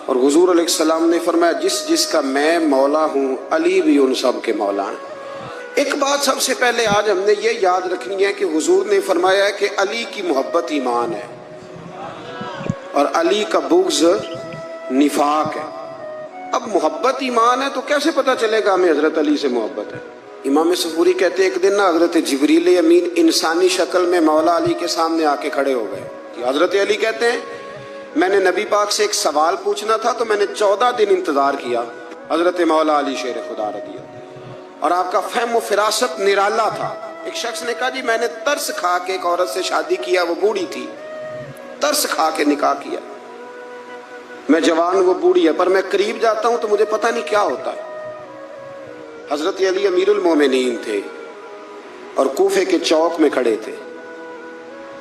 اور حضور علیہ السلام نے فرمایا جس جس کا میں مولا ہوں علی بھی ان سب کے مولا ہیں۔ ایک بات سب سے پہلے آج ہم نے یہ یاد رکھنی ہے کہ حضور نے فرمایا ہے کہ علی کی محبت ایمان ہے اور علی کا بغض نفاق ہے۔ اب محبت ایمان ہے تو کیسے پتہ چلے گا ہمیں حضرت علی سے محبت ہے؟ امام صفوری کہتے ہیں ایک دن نا حضرت جبریل امین انسانی شکل میں مولا علی کے سامنے آ کے کھڑے ہو گئے۔ حضرت علی کہتے ہیں میں نے نبی پاک سے ایک سوال پوچھنا تھا تو میں نے 14 دن انتظار کیا، حضرت مولا علی شیر خدا رضی اللہ، اور آپ کا فہم و فراست نرالا تھا۔ ایک شخص نے کہا جی میں نے ترس کھا کے ایک عورت سے شادی کیا، وہ بوڑھی تھی، ترس کھا کے نکاح کیا، میں جوان وہ بوڑھی ہے، پر میں قریب جاتا ہوں تو مجھے پتہ نہیں کیا ہوتا ہے۔ حضرت علی امیر المومنین تھے اور کوفے کے چوک میں کھڑے تھے،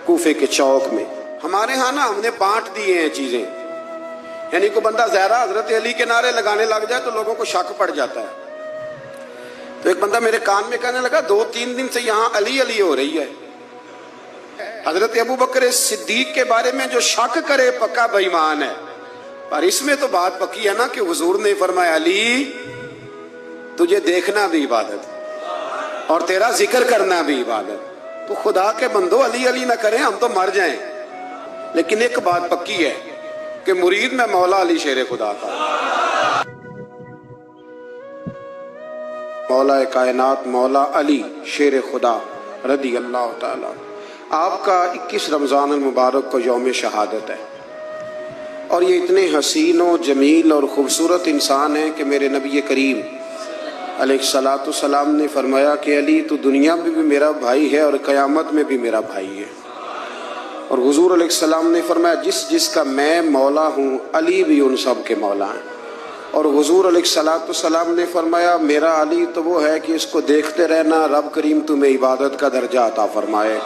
کوفے کے چوک میں۔ ہمارے ہاں نا ہم نے بانٹ دیے ہیں چیزیں، یعنی کوئی بندہ زہرا حضرت علی کے نعرے لگانے لگ جائے تو لوگوں کو شک پڑ جاتا ہے۔ تو ایک بندہ میرے کان میں کہنے لگا 2-3 دن سے یہاں علی علی ہو رہی ہے۔ حضرت ابو بکر صدیق کے بارے میں جو شک کرے پکا بے ایمان ہے، پر اس میں تو بات پکی ہے نا کہ حضور نے فرمایا علی تجھے دیکھنا بھی عبادت اور تیرا ذکر کرنا بھی عبادت۔ تو خدا کے بندو علی علی نہ کریں، ہم تو مر جائیں، لیکن ایک بات پکی ہے کہ مرید میں مولا علی شیر خدا کا، مولا کائنات مولا علی شیر خدا رضی اللہ تعالی۔ آپ کا 21 رمضان المبارک کو یوم شہادت ہے، اور یہ اتنے حسین و جمیل اور خوبصورت انسان ہیں کہ میرے نبی کریم علیہ الصلاۃ والسلام نے فرمایا کہ علی تو دنیا میں بھی میرا بھائی ہے اور قیامت میں بھی میرا بھائی ہے۔ اور حضور علیہ السلام نے فرمایا جس جس کا میں مولا ہوں علی بھی ان سب کے مولا ہیں۔ اور حضور علیہ الصلاۃ والسلام نے فرمایا میرا علی تو وہ ہے کہ اس کو دیکھتے رہنا رب کریم تمہیں عبادت کا درجہ عطا فرمائے۔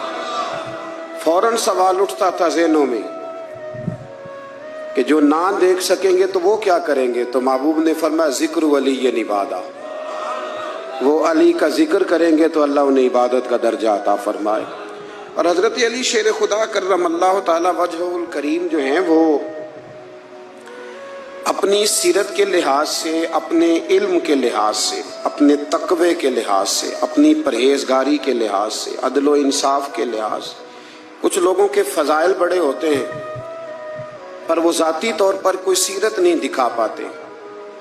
فوراً سوال اٹھتا تھا ذہنوں میں کہ جو نہ دیکھ سکیں گے تو وہ کیا کریں گے؟ تو محبوب نے فرمایا ذکر ولی عبادہ، وہ علی کا ذکر کریں گے تو اللہ انہیں عبادت کا درجہ عطا فرمائے۔ اور حضرت علی شیر خدا کرم اللہ تعالی وجہ الکریم جو ہیں وہ اپنی سیرت کے لحاظ سے، اپنے علم کے لحاظ سے، اپنے تقوی کے لحاظ سے، اپنی پرہیزگاری کے لحاظ سے، عدل و انصاف کے لحاظ سے، کچھ لوگوں کے فضائل بڑے ہوتے ہیں پر وہ ذاتی طور پر کوئی سیرت نہیں دکھا پاتے۔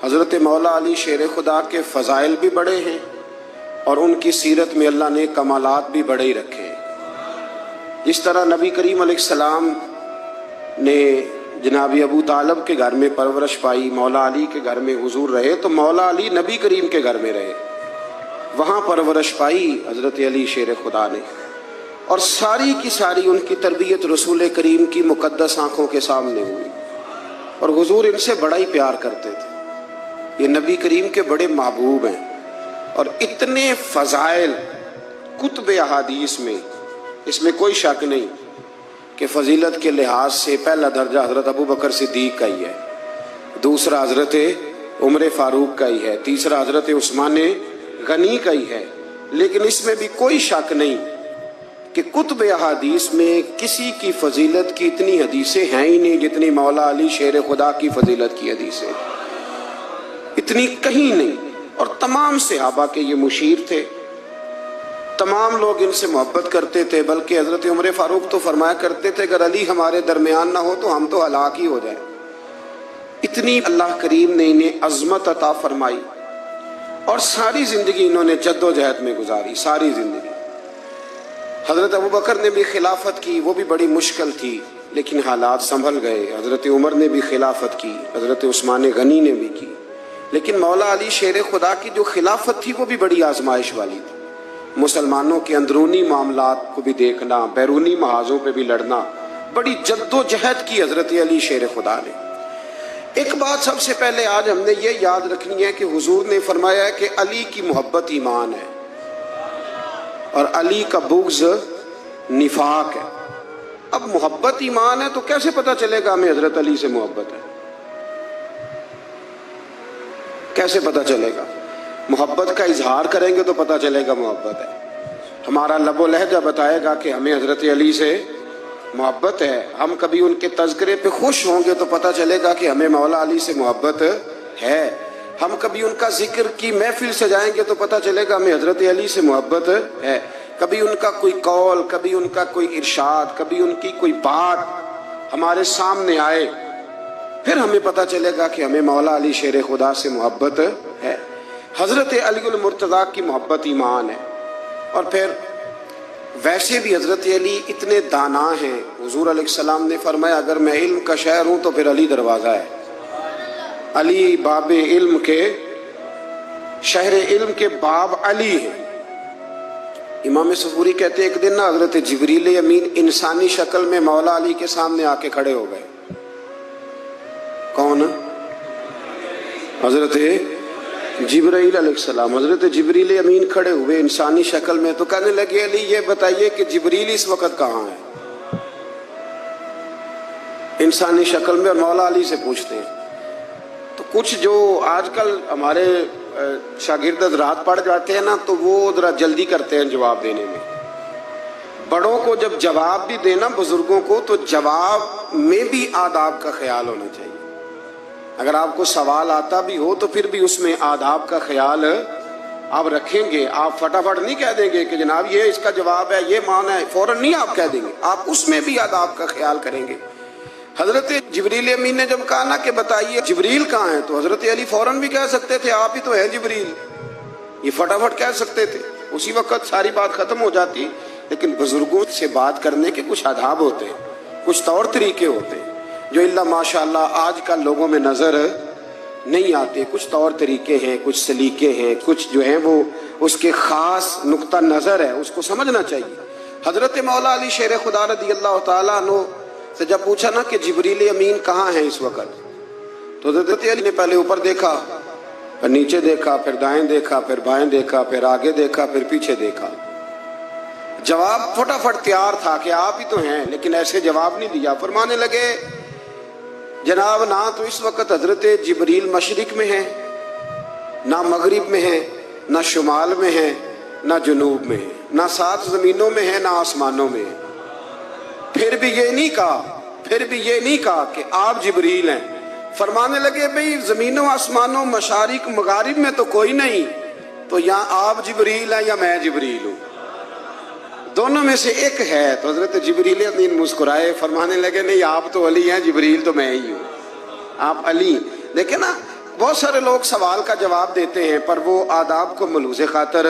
حضرت مولا علی شیر خدا کے فضائل بھی بڑے ہیں اور ان کی سیرت میں اللہ نے کمالات بھی بڑے ہی رکھے ہیں۔ جس طرح نبی کریم علیہ السلام نے جناب ابو طالب کے گھر میں پرورش پائی، مولا علی کے گھر میں حضور رہے، تو مولا علی نبی کریم کے گھر میں رہے، وہاں پرورش پائی حضرت علی شیر خدا نے، اور ساری کی ساری ان کی تربیت رسول کریم کی مقدس آنکھوں کے سامنے ہوئی، اور حضور ان سے بڑا ہی پیار کرتے تھے۔ یہ نبی کریم کے بڑے محبوب ہیں، اور اتنے فضائل کتب احادیث میں، اس میں کوئی شک نہیں کہ فضیلت کے لحاظ سے پہلا درجہ حضرت ابو بکر صدیق کا ہی ہے، دوسرا حضرت عمر فاروق کا ہی ہے، تیسرا حضرت عثمان غنی کا ہی ہے، لیکن اس میں بھی کوئی شک نہیں کہ کتب احادیث میں کسی کی فضیلت کی اتنی حدیثیں ہیں ہی نہیں جتنی مولا علی شیر خدا کی فضیلت کی حدیثیں، اتنی کہیں نہیں۔ اور تمام صحابہ کے یہ مشیر تھے، تمام لوگ ان سے محبت کرتے تھے، بلکہ حضرت عمر فاروق تو فرمایا کرتے تھے اگر علی ہمارے درمیان نہ ہو تو ہم تو ہلاک ہی ہو جائیں۔ اتنی اللہ کریم نے انہیں عظمت عطا فرمائی، اور ساری زندگی انہوں نے جد و جہد میں گزاری، ساری زندگی۔ حضرت ابو بکر نے بھی خلافت کی، وہ بھی بڑی مشکل تھی لیکن حالات سنبھل گئے۔ حضرت عمر نے بھی خلافت کی، حضرت عثمان غنی نے بھی کی، لیکن مولا علی شیر خدا کی جو خلافت تھی وہ بھی بڑی آزمائش والی تھی۔ مسلمانوں کے اندرونی معاملات کو بھی دیکھنا، بیرونی محاذوں پہ بھی لڑنا، بڑی جد و جہد کی حضرت علی شیر خدا نے۔ ایک بات سب سے پہلے آج ہم نے یہ یاد رکھنی ہے کہ حضور نے فرمایا ہے کہ علی کی محبت ایمان ہے اور علی کا بغض نفاق ہے۔ اب محبت ایمان ہے تو کیسے پتہ چلے گا ہمیں حضرت علی سے محبت ہے؟ کیسے پتہ چلے گا؟ محبت کا اظہار کریں گے تو پتہ چلے گا محبت ہے۔ ہمارا لب و لہجہ بتائے گا کہ ہمیں حضرت علی سے محبت ہے. ہم کبھی ان کے تذکرے پہ خوش ہوں گے تو پتہ چلے گا کہ ہمیں مولا علی سے محبت ہے. ہم کبھی ان کا ذکر کی محفل سے جائیں گے تو پتہ چلے گا ہمیں حضرت علی سے محبت ہے. کبھی ان کا کوئی قول، کبھی ان کا کوئی ارشاد، کبھی ان کی کوئی بات ہمارے سامنے آئے، پھر ہمیں پتہ چلے گا کہ ہمیں مولا علی شیر خدا سے محبت ہے. حضرت علی المرتضیٰ کی محبت ایمان ہے. اور پھر ویسے بھی حضرت علی اتنے دانا ہیں. حضور علیہ السلام نے فرمایا اگر میں علم کا شہر ہوں تو پھر علی دروازہ ہے. علی باب علم کے، شہر علم کے باب علی ہے. امام صفوری کہتے ہیں ایک دن نا حضرت جبریل امین انسانی شکل میں مولا علی کے سامنے آ کے کھڑے ہو گئے. کون؟ حضرت جبرائیل علیہ السلام. حضرت جبریل امین کھڑے ہوئے انسانی شکل میں تو کہنے لگے علی یہ بتائیے کہ جبریل اس وقت کہاں ہے؟ انسانی شکل میں، اور مولا علی سے پوچھتے ہیں. تو کچھ جو آج کل ہمارے شاگرد حضرات پڑھ جاتے ہیں نا تو وہ ذرا جلدی کرتے ہیں جواب دینے میں. بڑوں کو جب جواب بھی دینا بزرگوں کو تو جواب میں بھی آداب کا خیال ہونا چاہیے. اگر آپ کو سوال آتا بھی ہو تو پھر بھی اس میں آداب کا خیال آپ رکھیں گے. آپ فٹافٹ نہیں کہہ دیں گے کہ جناب یہ اس کا جواب ہے، یہ معنی ہے، فوراً نہیں آپ کہہ دیں گے. آپ اس میں بھی آداب کا خیال کریں گے. حضرت جبریل امین نے جب کہا نا کہ بتائیے جبریل کہاں ہے، تو حضرت علی فوراً بھی کہہ سکتے تھے آپ ہی تو ہیں جبریل. یہ فٹافٹ کہہ سکتے تھے، اسی وقت ساری بات ختم ہو جاتی. لیکن بزرگوں سے بات کرنے کے کچھ آداب ہوتے ہیں، کچھ طور طریقے ہوتے ہیں جو اللہ ماشاءاللہ آج کل لوگوں میں نظر نہیں آتے. کچھ طور طریقے ہیں، کچھ سلیقے ہیں، کچھ جو ہیں وہ اس کے خاص نقطہ نظر ہے، اس کو سمجھنا چاہیے. حضرت مولا علی شیر خدا رضی اللہ تعالیٰ عنہ سے جب پوچھا نا کہ جبریل امین کہاں ہے اس وقت، تو حضرت علی نے پہلے اوپر دیکھا، پھر نیچے دیکھا، پھر دائیں دیکھا، پھر بائیں دیکھا، پھر آگے دیکھا، پھر پیچھے دیکھا. جواب فٹافٹ تیار تھا کہ آپ ہی تو ہیں، لیکن ایسے جواب نہیں دیا. فرمانے لگے جناب نہ تو اس وقت حضرت جبریل مشرق میں ہیں، نہ مغرب میں ہیں، نہ شمال میں ہیں، نہ جنوب میں ہیں، نہ 7 زمینوں میں ہیں، نہ آسمانوں میں ہیں. پھر بھی یہ نہیں کہا کہ آپ جبریل ہیں. فرمانے لگے بھئی زمینوں آسمانوں مشارق مغارب میں تو کوئی نہیں، تو یا آپ جبریل ہیں یا میں جبریل ہوں، دونوں میں سے ایک ہے. تو حضرت جبریل امین مسکرائے، فرمانے لگے نہیں آپ تو علی ہیں، جبریل تو میں ہی ہوں، آپ علی. دیکھیں نا بہت سارے لوگ سوال کا جواب دیتے ہیں پر وہ آداب کو ملحوظ خاطر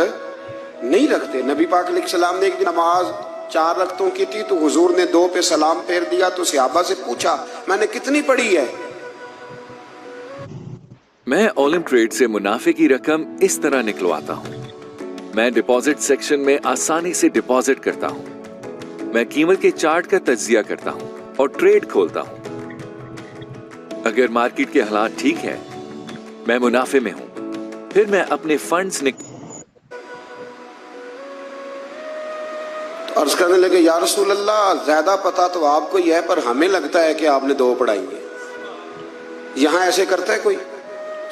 نہیں رکھتے. نبی پاک علیہ السلام نے ایک دن نماز 4 رکعتوں کی تھی تو حضور نے 2 پہ سلام پھیر دیا. تو صحابہ سے پوچھا میں نے کتنی پڑھی ہے؟ میں اولم ٹریڈ سے منافع کی رقم اس طرح نکلواتا ہوں. میں ڈپازٹ سیکشن میں آسانی سے ڈپازٹ کرتا ہوں. میں قیمت کے چارٹ کا تجزیہ کرتا ہوں اور ٹریڈ کھولتا ہوں. اگر مارکیٹ کے حالات ٹھیک ہیں میں منافع میں ہوں، پھر میں اپنے فنڈز عرض کرنے لگے یا رسول اللہ زیادہ پتہ تو آپ کو ہی ہے پر ہمیں لگتا ہے کہ آپ نے 2 پڑھائی ہیں. یہاں ایسے کرتا ہے کوئی؟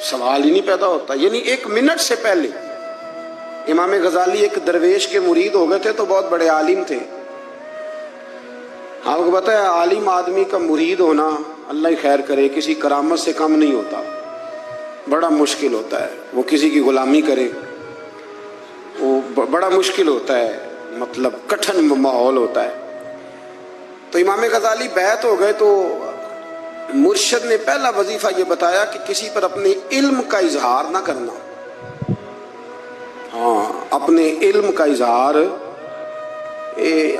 سوال ہی نہیں پیدا ہوتا. یعنی 1 منٹ سے پہلے امام غزالی ایک درویش کے مرید ہو گئے تھے تو بہت بڑے عالم تھے. آپ کو پتہ ہے عالم آدمی کا مرید ہونا اللہ ہی خیر کرے کسی کرامت سے کم نہیں ہوتا، بڑا مشکل ہوتا ہے. وہ کسی کی غلامی کرے وہ بڑا مشکل ہوتا ہے، مطلب کٹھن ماحول ہوتا ہے. تو امام غزالی بیعت ہو گئے تو مرشد نے پہلا وظیفہ یہ بتایا کہ کسی پر اپنے علم کا اظہار نہ کرنا. ہاں اپنے علم کا اظہار،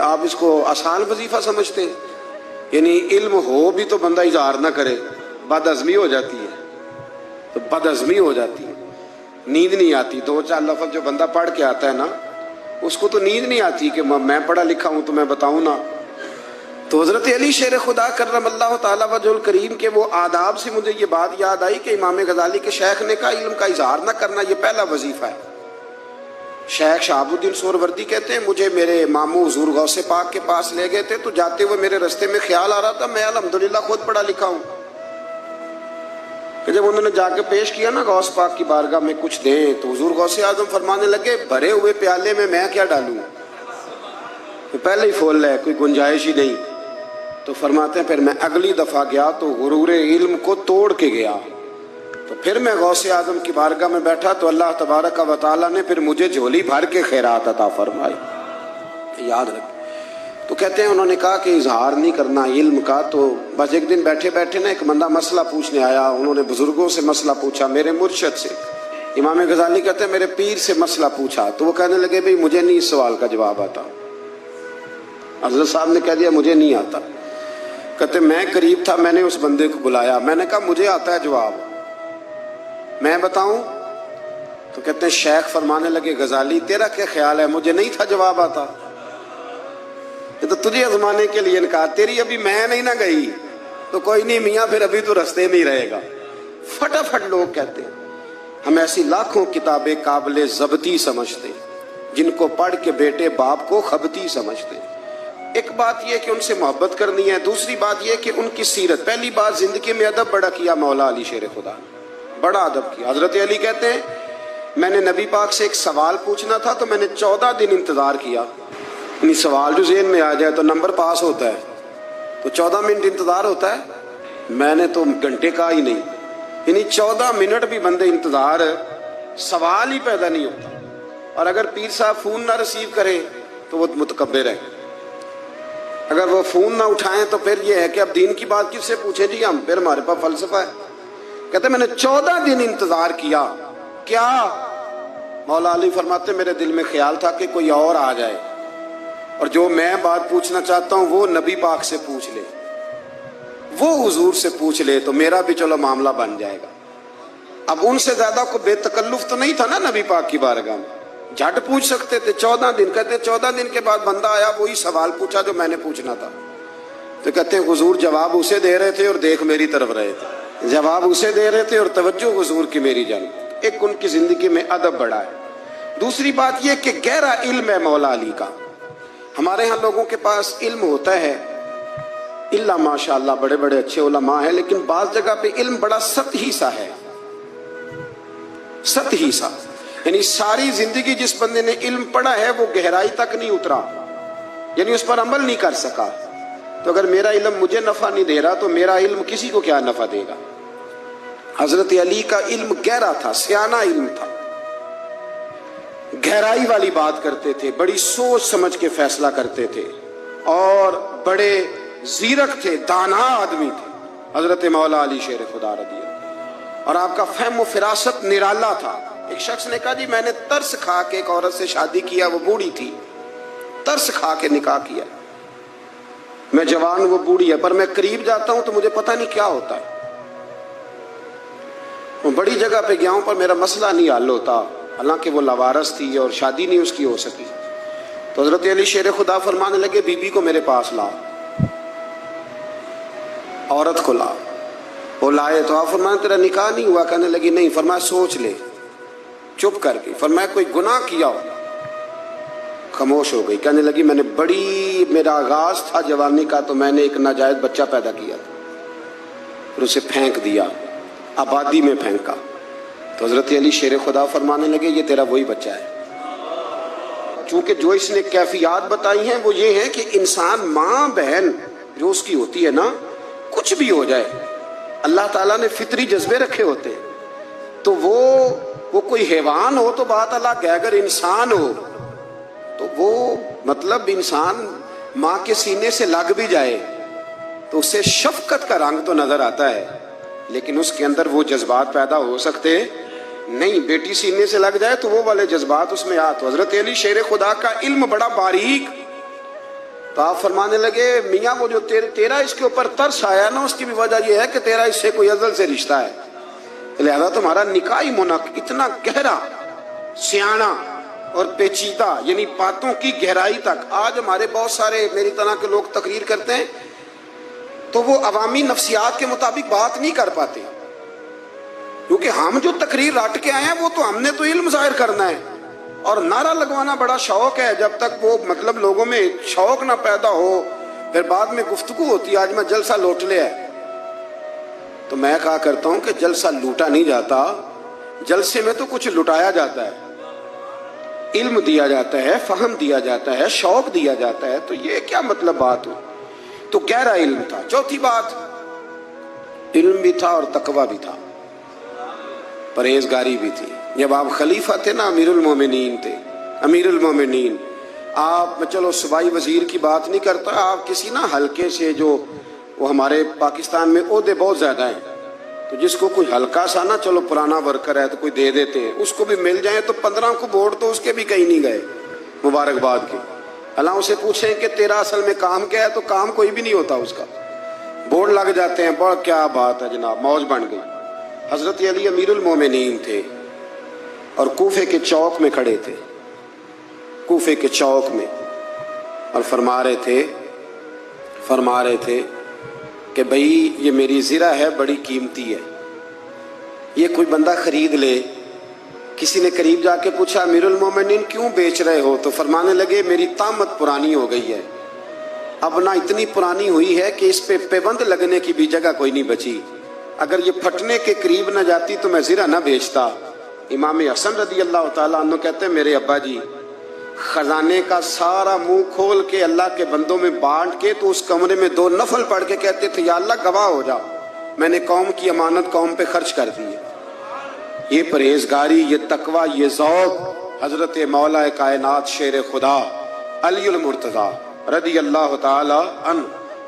آپ اس کو آسان وظیفہ سمجھتے ہیں؟ یعنی علم ہو بھی تو بندہ اظہار نہ کرے، بد ہضمی ہو جاتی ہے. تو بد ہضمی ہو جاتی ہے، نیند نہیں آتی. 2-4 لفظ جو بندہ پڑھ کے آتا ہے نا اس کو تو نیند نہیں آتی کہ میں پڑھا لکھا ہوں تو میں بتاؤں نا. تو حضرت علی شیر خدا کرم اللہ تعالیٰ وجہ الکریم کے وہ آداب سے مجھے یہ بات یاد آئی کہ امام غزالی کے شیخ نے کہا علم کا اظہار نہ کرنا یہ پہلا وظیفہ ہے. شیخ شہاب الدین سہروردی کہتے ہیں مجھے میرے ماموں حضور غوث پاک کے پاس لے گئے تھے تو جاتے ہوئے میرے رستے میں خیال آ رہا تھا میں الحمدللہ خود پڑھا لکھا ہوں. کہ جب انہوں نے جا کے پیش کیا نا غوث پاک کی بارگاہ میں کچھ دیں تو حضور غوث اعظم فرمانے لگے بھرے ہوئے پیالے میں کیا ڈالوں؟ پہلے ہی پھول ہے، کوئی گنجائش ہی نہیں. تو فرماتے ہیں پھر میں اگلی دفعہ گیا تو غرور علم کو توڑ کے گیا، تو پھر میں غوث اعظم کی بارگاہ میں بیٹھا تو اللہ تبارک و تعالیٰ نے پھر مجھے جھولی بھر کے خیرات عطا فرمائی. یاد رکھ. تو کہتے ہیں انہوں نے کہا کہ اظہار نہیں کرنا علم کا. تو بس ایک دن بیٹھے بیٹھے نا ایک بندہ مسئلہ پوچھنے آیا، انہوں نے بزرگوں سے مسئلہ پوچھا، میرے مرشد سے. امام غزالی کہتے ہیں میرے پیر سے مسئلہ پوچھا تو وہ کہنے لگے بھئی مجھے نہیں اس سوال کا جواب آتا. حضرت صاحب نے کہہ دیا مجھے نہیں آتا. کہتے میں قریب تھا، میں نے اس بندے کو بلایا، میں نے کہا مجھے آتا ہے جواب، میں بتاؤں؟ تو کہتے ہیں شیخ فرمانے لگے غزالی تیرا کیا خیال ہے، مجھے نہیں تھا جواب آتا، یہ تو تجھے آزمانے کے لیے انکار، تیری ابھی میں نہیں نہ گئی تو کوئی نہیں میاں پھر ابھی تو رستے میں ہی رہے گا. فٹافٹ لوگ کہتے ہیں. ہم ایسی لاکھوں کتابیں قابل ضبطی سمجھتے جن کو پڑھ کے بیٹے باپ کو خبتی سمجھتے. ایک بات یہ کہ ان سے محبت کرنی ہے، دوسری بات یہ کہ ان کی سیرت. پہلی بات زندگی میں ادب بڑا کیا مولا علی شیر خدا، بڑا ادب کیا. حضرت علی کہتے ہیں میں نے نبی پاک سے ایک سوال پوچھنا تھا تو میں نے 14 دن انتظار کیا. یعنی سوال جو ذہن میں آ جائے تو نمبر پاس ہوتا ہے، تو 14 منٹ انتظار ہوتا ہے. میں نے تو گھنٹے کا ہی نہیں، یعنی 14 منٹ بھی بندے انتظار، سوال ہی پیدا نہیں ہوتا. اور اگر پیر صاحب فون نہ ریسیو کرے تو وہ متکبر ہے، اگر وہ فون نہ اٹھائیں تو پھر یہ ہے کہ اب دین کی بات کس سے پوچھیں جی ہم، پھر ہمارے پاس فلسفہ ہے. کہتے میں نے 14 دن انتظار کیا. کیا؟ مولا علی فرماتے میرے دل میں خیال تھا کہ کوئی اور آ جائے اور جو میں بات پوچھنا چاہتا ہوں وہ نبی پاک سے پوچھ لے، وہ حضور سے پوچھ لے تو میرا بھی چلو معاملہ بن جائے گا. اب ان سے زیادہ کو بے تکلف تو نہیں تھا نا نبی پاک کی بارگاہ میں، جھٹ پوچھ سکتے تھے. 14 دن. کہتے 14 دن کے بعد بندہ آیا، وہی سوال پوچھا جو میں نے پوچھنا تھا. تو کہتے ہیں حضور جواب اسے دے رہے تھے اور دیکھ میری طرف رہے تھے، جواب اسے دے رہے تھے اور توجہ حضور کی میری جانب. ایک ان کی زندگی میں ادب بڑا ہے. دوسری بات یہ کہ گہرا علم ہے مولا علی کا. ہمارے ہاں لوگوں کے پاس علم ہوتا ہے اللہ ماشاءاللہ بڑے بڑے اچھے علماء ہیں، لیکن بعض جگہ پہ علم بڑا سطحی سا ہے، سطحی سا. یعنی ساری زندگی جس بندے نے علم پڑھا ہے وہ گہرائی تک نہیں اترا، یعنی اس پر عمل نہیں کر سکا. تو اگر میرا علم مجھے نفع نہیں دے رہا تو میرا علم کسی کو کیا نفع دے گا. حضرت علی کا علم گہرا تھا، سیانہ علم تھا، گہرائی والی بات کرتے تھے، بڑی سوچ سمجھ کے فیصلہ کرتے تھے اور بڑے زیرک تھے، دانا آدمی تھے حضرت مولا علی شیر خدا رضی اللہ. اور آپ کا فہم و فراست نرالا تھا. ایک شخص نے کہا جی میں نے ترس کھا کے ایک عورت سے شادی کیا، وہ بوڑھی تھی، ترس کھا کے نکاح کیا. میں جوان، وہ بوڑھی ہے، پر میں قریب جاتا ہوں تو مجھے پتہ نہیں کیا ہوتا ہے. وہ بڑی جگہ پہ گیا ہوں پر میرا مسئلہ نہیں حل ہوتا، حالانکہ وہ لاوارث تھی اور شادی نہیں اس کی ہو سکی. تو حضرت علی شیر خدا فرمانے لگے بی بی کو میرے پاس لا، عورت کو لا. وہ لائے تو آپ فرمانے تیرا نکاح نہیں ہوا؟ کہنے لگی نہیں. فرمایا سوچ لے. چپ کر گئی. فرمایا کوئی گناہ کیا ہو؟ خاموش ہو گئی. کہنے لگی میں نے میرا آغاز تھا جوانی کا تو میں نے ایک ناجائز بچہ پیدا کیا تھا، پھر اسے پھینک دیا، آبادی میں پھینکا. تو حضرت علی شیر خدا فرمانے لگے یہ تیرا وہی بچہ ہے. چونکہ جو اس نے کیفیات بتائی ہیں وہ یہ ہے کہ انسان ماں بہن جو اس کی ہوتی ہے نا، کچھ بھی ہو جائے اللہ تعالیٰ نے فطری جذبے رکھے ہوتے ہیں. تو وہ کوئی حیوان ہو تو بات الگ ہے، اگر انسان ہو تو وہ مطلب انسان ماں کے سینے سے لگ بھی جائے تو اسے شفقت کا رنگ تو نظر آتا ہے، لیکن اس کے اندر وہ جذبات پیدا ہو سکتے نہیں. بیٹی سینے سے لگ جائے تو وہ والے جذبات اس میں آ. تو حضرت علی شیر خدا کا علم بڑا باریک. تو آپ فرمانے لگے میاں وہ جو تیرا اس کے اوپر ترس آیا نا، اس کی بھی وجہ یہ ہے کہ تیرا اس سے کوئی ازل سے رشتہ ہے، لہذا تمہارا نکاحی منعقد اتنا گہرا، سیاںہ اور پیچیدہ، یعنی باتوں کی گہرائی تک. آج ہمارے بہت سارے میری طرح کے لوگ تقریر کرتے ہیں تو وہ عوامی نفسیات کے مطابق بات نہیں کر پاتے، کیونکہ ہم جو تقریر رٹ کے آئے ہیں وہ تو ہم نے تو علم ظاہر کرنا ہے، اور نعرہ لگوانا بڑا شوق ہے. جب تک وہ مطلب لوگوں میں شوق نہ پیدا ہو پھر بعد میں گفتگو ہوتی ہے آج میں جلسہ لوٹ لیا ہے. تو میں کہا کرتا ہوں کہ جلسہ لوٹا نہیں جاتا، جلسے میں تو کچھ لٹایا جاتا ہے، علم دیا جاتا ہے، فہم دیا جاتا ہے، شوق دیا جاتا ہے. تو یہ کیا مطلب بات ہو تو گہرا علم تھا. چوتھی بات، علم بھی تھا اور تقوی بھی تھا، پرہیزگاری بھی تھی. جب آپ خلیفہ تھے نا، امیر المومنین تھے، امیر المومنین، آپ، میں چلو صوبائی وزیر کی بات نہیں کرتا، آپ کسی نا حلقے سے، جو وہ ہمارے پاکستان میں عہدے بہت زیادہ ہیں، تو جس کو کوئی ہلکا سا نا، چلو پرانا ورکر ہے تو کوئی دے دیتے ہیں، اس کو بھی مل جائیں تو 15 کو ووٹ تو اس کے بھی کہیں نہیں گئے مبارکباد کے. اللہ اسے پوچھیں کہ تیرا اصل میں کام کیا ہے، تو کام کوئی بھی نہیں ہوتا اس کا، بورڈ لگ جاتے ہیں. بڑا کیا بات ہے جناب، موج بن گئی. حضرت علی امیر المومنین تھے اور کوفے کے چوک میں کھڑے تھے، کوفے کے چوک میں، اور فرما رہے تھے کہ بھئی یہ میری زرہ ہے، بڑی قیمتی ہے، یہ کوئی بندہ خرید لے. کسی نے قریب جا کے پوچھا امیر المومنین کیوں بیچ رہے ہو؟ تو فرمانے لگے میری طامت پرانی ہو گئی ہے، اب نہ اتنی پرانی ہوئی ہے کہ اس پہ پیوند لگنے کی بھی جگہ کوئی نہیں بچی، اگر یہ پھٹنے کے قریب نہ جاتی تو میں زرہ نہ بیچتا. امام حسن رضی اللہ تعالیٰ عنہ کہتے ہیں میرے ابا جی خزانے کا سارا منہ کھول کے اللہ کے بندوں میں بانٹ کے تو اس کمرے میں 2 نفل پڑھ کے کہتے تھے یا اللہ گواہ ہو جا، میں نے قوم کی امانت قوم پہ خرچ کر دی ہے. یہ پرہیزگاری، یہ تقوی، یہ ذوق حضرت مولا کائنات شیر خدا علی المرتضیٰ رضی اللہ تعالی عنہ.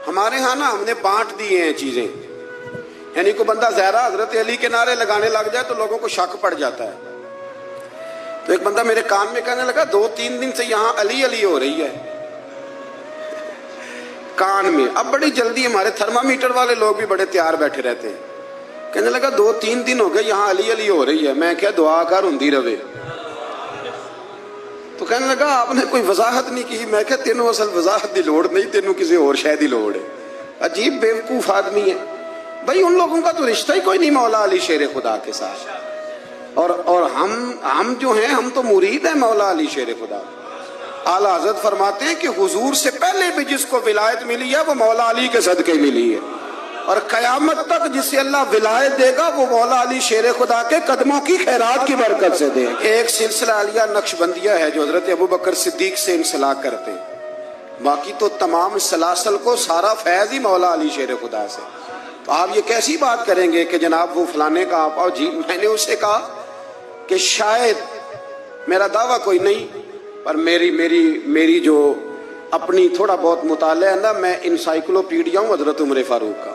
ہمارے ہاں نا ہم نے بانٹ دیے ہیں چیزیں، یعنی کوئی بندہ زہرا حضرت علی کے نعرے لگانے لگ جائے تو لوگوں کو شک پڑ جاتا ہے. تو ایک بندہ میرے کان میں کہنے لگا 2-3 دن سے یہاں علی علی ہو رہی ہے کان میں. اب بڑی جلدی ہمارے تھرمامیٹر والے لوگ بھی بڑے تیار بیٹھے رہتے ہیں. کہنے لگا 2-3 دن ہو گئے یہاں علی علی ہو رہی ہے. میں کیا دعا کر ہندی رہے. تو کہنے لگا آپ نے کوئی وضاحت نہیں کی. میں کہا تینوں اصل وضاحت دی لوڑ نہیں، تینوں کسی اور شے دی لوڑ ہے. عجیب بیوقوف آدمی ہے بھائی. ان لوگوں کا تو رشتہ ہی کوئی نہیں مولا علی شیر خدا کے ساتھ، اور ہم جو ہیں ہم تو مرید ہیں مولا علی شیر خدا. اعلیٰ حضرت فرماتے ہیں کہ حضور سے پہلے بھی جس کو ولایت ملی ہے وہ مولا علی کے صدقے ملی ہے، اور قیامت تک جسے اللہ ولایت دے گا وہ مولا علی شیر خدا کے قدموں کی خیرات کی برکت سے دے. ایک سلسلہ علیہ نقشبندیہ ہے جو حضرت ابوبکر صدیق سے انسلاک کرتے ہیں، باقی تو تمام سلاسل کو سارا فیض ہی مولا علی شیر خدا سے. تو آپ یہ کیسی بات کریں گے کہ جناب وہ فلانے کا آپ آؤ جی. میں نے اسے کہا کہ شاید میرا دعویٰ کوئی نہیں، پر میری جو اپنی تھوڑا بہت مطالعہ ہے نا، میں انسائکلوپیڈیا ہوں حضرت عمر فاروق کا.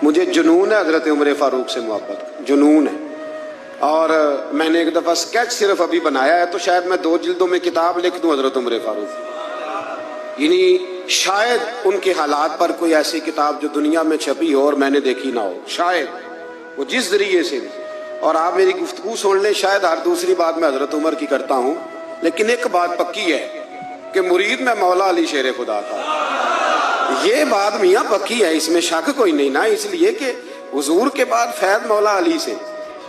مجھے جنون ہے حضرت عمر فاروق سے محبت، جنون ہے. اور میں نے ایک دفعہ سکیچ صرف ابھی بنایا ہے، تو شاید میں 2 جلدوں میں کتاب لکھ دوں حضرت عمر فاروق. یعنی شاید ان کے حالات پر کوئی ایسی کتاب جو دنیا میں چھپی ہو اور میں نے دیکھی نہ ہو، شاید وہ جس ذریعے سے بھی. اور آپ میری گفتگو سن لیں، شاید ہر دوسری بات میں حضرت عمر کی کرتا ہوں، لیکن ایک بات پکی ہے کہ مرید میں مولا علی شیر خدا تھا. یہ بات میاں پکی ہے، اس میں شک کوئی نہیں نا. اس لیے کہ حضور کے بعد فیض مولا علی سے،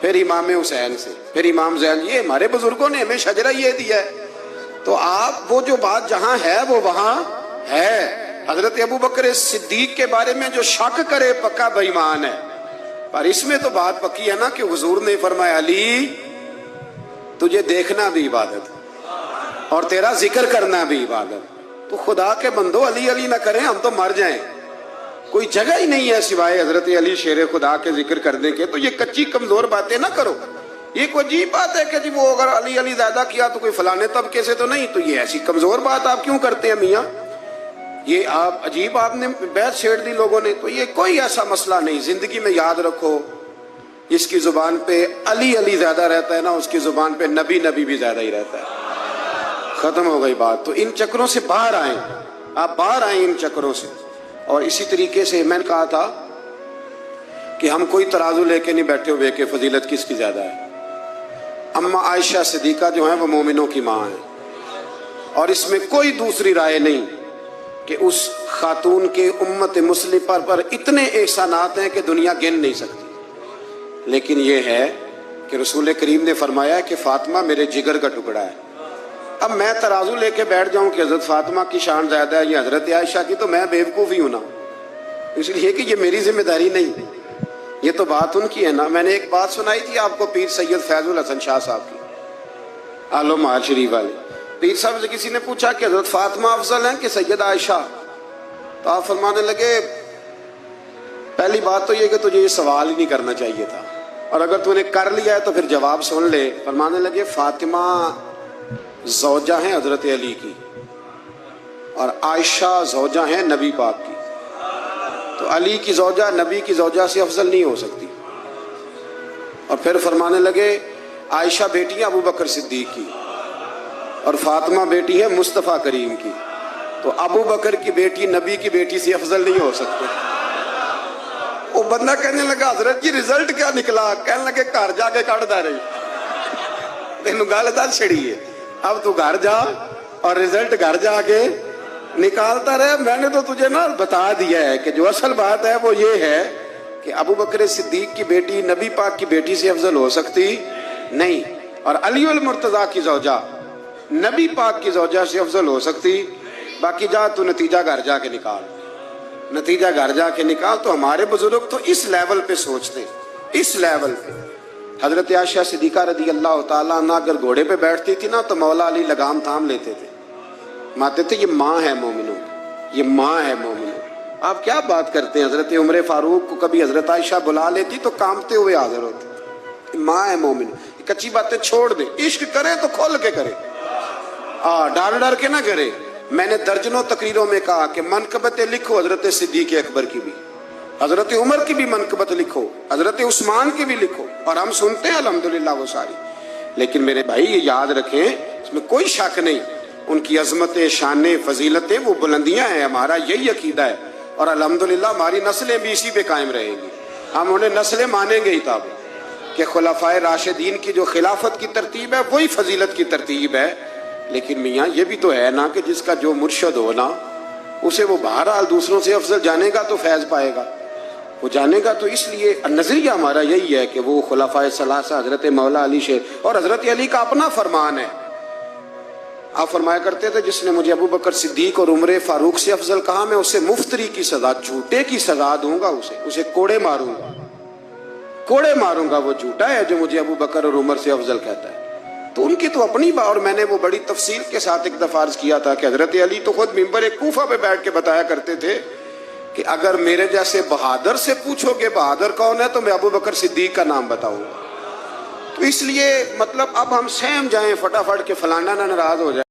پھر امام حسین سے، پھر امام زین. یہ ہمارے بزرگوں نے ہمیں شجرہ یہ دیا ہے. تو آپ وہ جو بات جہاں ہے وہ وہاں ہے. حضرت ابوبکر صدیق کے بارے میں جو شک کرے پکا بے ایمان ہے. پر اس میں تو بات پکی ہے نا کہ حضور نے فرمایا علی تجھے دیکھنا بھی عبادت اور تیرا ذکر کرنا بھی عبادت. تو خدا کے بندو علی علی نہ کریں، ہم تو مر جائیں. کوئی جگہ ہی نہیں ہے سوائے حضرت علی شیر خدا کے ذکر کرنے کے. تو یہ کچی کمزور باتیں نہ کرو. یہ کوئی عجیب بات ہے کہ جی وہ اگر علی علی زیادہ کیا تو کوئی فلانے طبقے سے تو نہیں. تو یہ ایسی کمزور بات آپ کیوں کرتے ہیں میاں؟ یہ آپ عجیب، آپ نے بیعت چھیڑ دی لوگوں نے. تو یہ کوئی ایسا مسئلہ نہیں. زندگی میں یاد رکھو، جس کی زبان پہ علی علی زیادہ رہتا ہے نا، اس کی زبان پہ نبی نبی بھی زیادہ ہی رہتا ہے. ختم ہو گئی بات. تو ان چکروں سے باہر آئیں، آپ باہر آئیں ان چکروں سے. اور اسی طریقے سے میں نے کہا تھا کہ ہم کوئی ترازو لے کے نہیں بیٹھے ہوئے کہ فضیلت کس کی زیادہ ہے. اما عائشہ صدیقہ جو ہیں وہ مومنوں کی ماں ہیں، اور اس میں کوئی دوسری رائے نہیں کہ اس خاتون کے امت مسلمہ پر اتنے احسانات ہیں کہ دنیا گن نہیں سکتی. لیکن یہ ہے کہ رسول کریم نے فرمایا کہ فاطمہ میرے جگر کا ٹکڑا ہے. اب میں ترازو لے کے بیٹھ جاؤں کہ حضرت فاطمہ کی شان زیادہ ہے یا حضرت عائشہ کی، تو میں بیوقوف ہی ہوں نا. اس لیے کہ یہ میری ذمہ داری نہیں، یہ تو بات ان کی ہے نا. میں نے ایک بات سنائی تھی آپ کو پیر سید فیض الحسن شاہ صاحب کی، آل و مال شریف والے. پیر صاحب سے کسی نے پوچھا کہ حضرت فاطمہ افضل ہیں کہ سید عائشہ؟ تو آپ فرمانے لگے پہلی بات تو یہ کہ تجھے یہ سوال ہی نہیں کرنا چاہیے تھا، اور اگر تو نے کر لیا ہے تو پھر جواب سن لے۔ فرمانے لگے فاطمہ زوجہ ہیں حضرت علی کی، اور عائشہ زوجہ ہیں نبی پاک کی، تو علی کی زوجہ نبی کی زوجہ سے افضل نہیں ہو سکتی۔ اور پھر فرمانے لگے عائشہ بیٹی ہے ابو بکر صدیق کی، اور فاطمہ بیٹی ہے مصطفیٰ کریم کی، تو ابو بکر کی بیٹی نبی کی بیٹی سے افضل نہیں ہو سکتے۔ وہ بندہ کہنے لگا حضرت جی رزلٹ کیا نکلا؟ کہنے لگے گھر جا کے کٹ دا رہی، تینوں گل دس چھڑی ہے، اب تو گھر جا اور رزلٹ گھر جا کے نکالتا رہے۔ میں نے تو تجھے نا بتا دیا ہے کہ جو اصل بات ہے وہ یہ ہے کہ ابو بکر صدیق کی بیٹی نبی پاک کی بیٹی سے افضل ہو سکتی نہیں، اور علی المرتضیٰ کی زوجہ نبی پاک کی زوجہ سے افضل ہو سکتی۔ باقی جا تو نتیجہ گھر جا کے نکال، نتیجہ گھر جا کے نکال۔ تو ہمارے بزرگ تو اس لیول پہ سوچتے، اس لیول پہ۔ حضرت عائشہ صدیقہ رضی اللہ تعالیٰ عنہ اگر گھوڑے پہ بیٹھتی تھی نا تو مولا علی لگام تھام لیتے تھے، ماتے تھے یہ ماں ہے مومنوں، یہ ماں ہے مومنوں۔ آپ کیا بات کرتے ہیں؟ حضرت عمر فاروق کو کبھی حضرت عائشہ بلا لیتی تو کانپتے ہوئے حاضر ہوتے، ماں ہے مومن۔ کچی باتیں چھوڑ دے، عشق کرے تو کھول کے کرے، ڈر ڈر کے نہ کرے۔ میں نے درجنوں تقریروں میں کہا کہ منقبتیں لکھو حضرت صدیق اکبر کی بھی، حضرت عمر کی بھی منقبت لکھو، حضرت عثمان کی بھی لکھو، اور ہم سنتے ہیں الحمدللہ وہ ساری۔ لیکن میرے بھائی یہ یاد رکھیں، اس میں کوئی شک نہیں، ان کی عظمتیں، شانیں، فضیلتیں وہ بلندیاں ہیں، ہمارا یہی عقیدہ ہے، اور الحمدللہ ہماری نسلیں بھی اسی پہ قائم رہیں گی۔ ہم انہیں نسلیں مانیں گے ہی تب کہ خلفائے راشدین کی جو خلافت کی ترتیب ہے وہی فضیلت کی ترتیب ہے۔ لیکن میاں یہ بھی تو ہے نا کہ جس کا جو مرشد ہو نا اسے وہ بہرحال دوسروں سے افضل جانے گا تو فیض پائے گا، وہ جانے گا۔ تو اس لیے نظریہ ہمارا یہی ہے کہ وہ خلفائے ثلاثہ حضرت مولا علی سے، اور حضرت علی کا اپنا فرمان ہے۔ آپ فرمایا کرتے تھے جس نے مجھے ابو بکر صدیق اور عمر فاروق سے افضل کہا میں اسے مفتری کی سزا، جھوٹے کی سزا دوں گا، اسے کوڑے ماروں گا، کوڑے ماروں گا۔ وہ جھوٹا ہے جو مجھے ابو بکر اور عمر سے افضل کہتا ہے۔ تو ان کی تو اپنی بات، اور میں نے وہ بڑی تفصیل کے ساتھ ایک دفعہ عرض کیا تھا کہ حضرت علی تو خود منبر کوفہ پہ بیٹھ کے بتایا کرتے تھے کہ اگر میرے جیسے بہادر سے پوچھو کہ بہادر کون ہے تو میں ابو بکر صدیق کا نام بتاؤں گا۔ تو اس لیے مطلب اب ہم سہم جائیں فٹافٹ کہ فلانا نہ ناراض ہو جائے